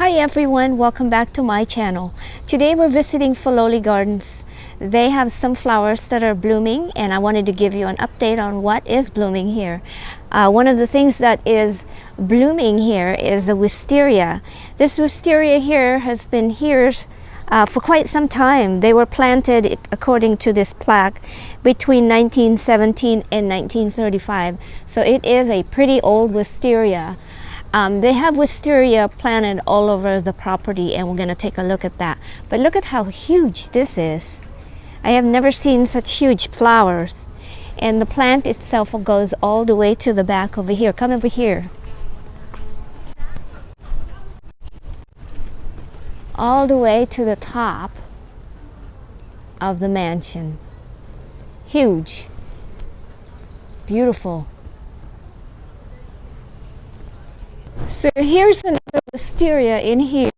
Hi everyone, welcome back to my channel. Today we're visiting Filoli Gardens. They have some flowers that are blooming and I wanted to give you an update on what is blooming here. One of the things that is blooming here is the wisteria. This wisteria here has been here for quite some time. They were planted, according to this plaque, between 1917 and 1935. So it is a pretty old wisteria. They have wisteria planted all over the property and we're going to take a look at that. But look at how huge this is. I have never seen such huge flowers. And the plant itself goes all the way to the back over here. Come over here. All the way to the top of the mansion. Huge. Beautiful. So here's another wisteria in here,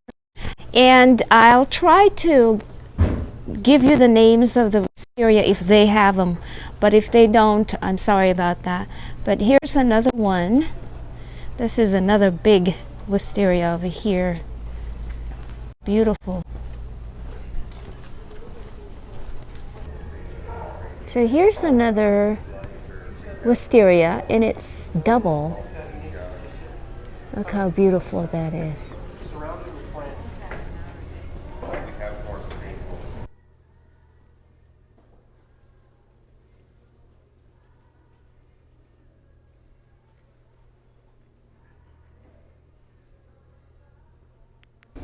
and I'll try to give you the names of the wisteria if they have them, but if they don't, I'm sorry about that. But here's another one. This is another big wisteria over here. Beautiful. So here's another wisteria, and it's double. Look how beautiful that is.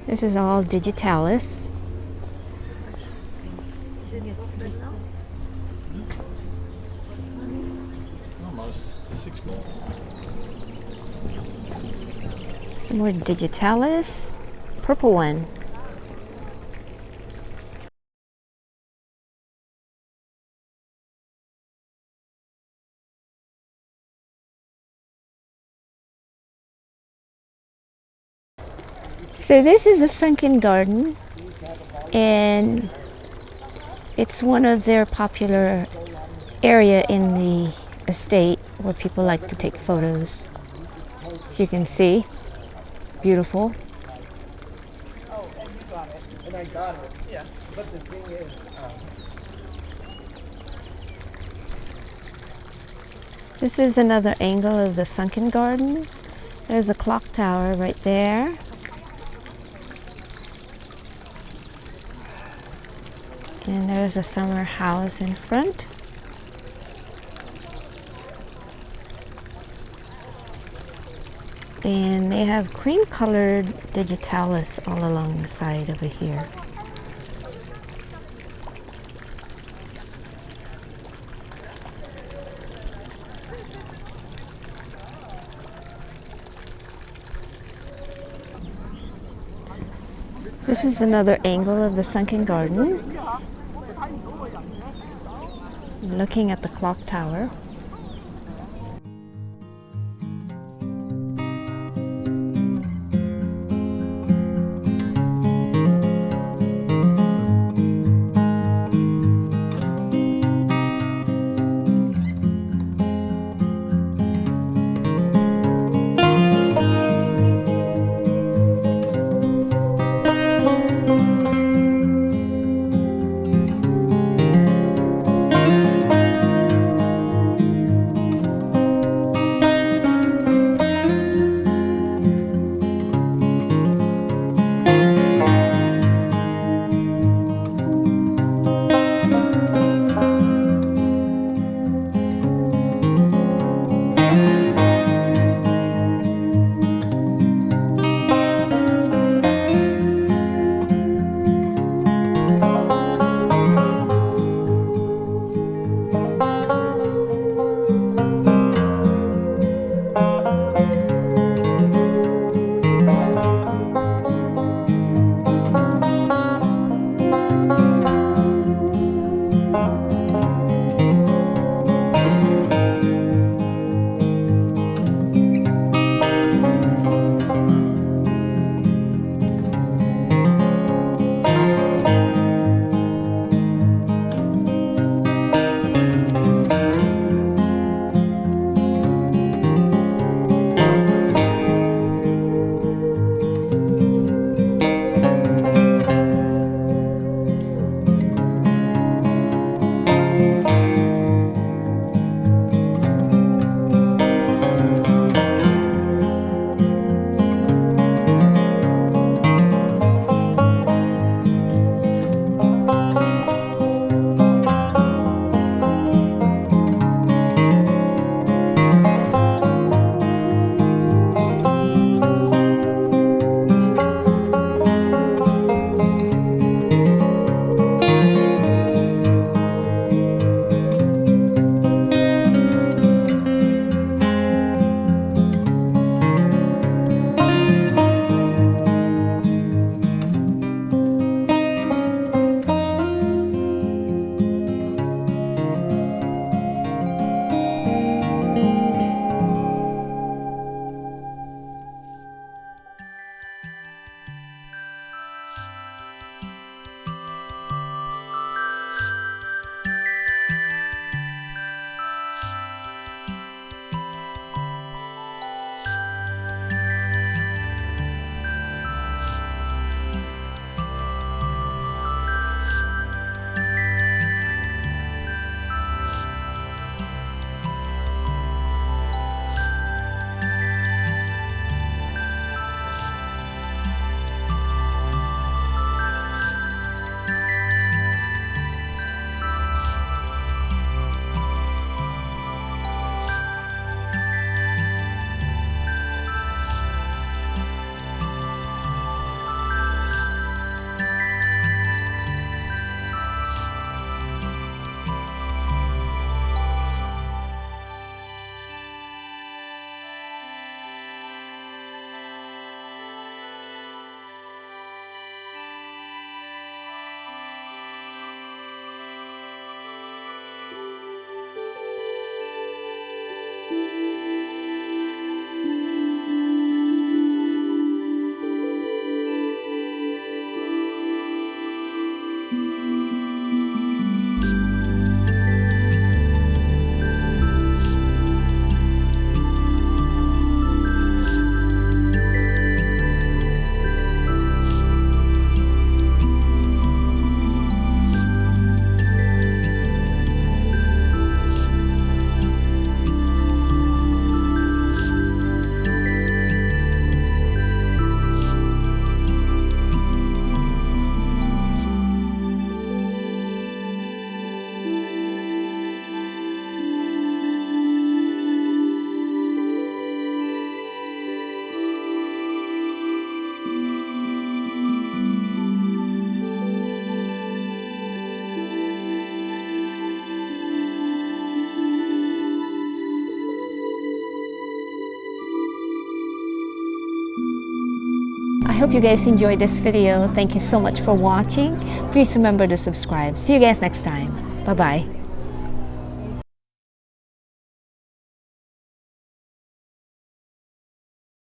This is all Digitalis. Almost 6 more. Some more Digitalis. Purple one. So this is the Sunken garden, and it's one of their popular area in the estate where people like to take photos. As you can see, beautiful. Oh, and you got it, and I got it. Yeah, but the thing is, This is another angle of the Sunken garden. There's the clock tower right there. And there's a summer house in front. And they have cream colored Digitalis all along the side over here. This is another angle of the Sunken garden. Looking at the clock tower. I hope you guys enjoyed this video. Thank you so much for watching. Please remember to subscribe. See you guys next time. Bye-bye.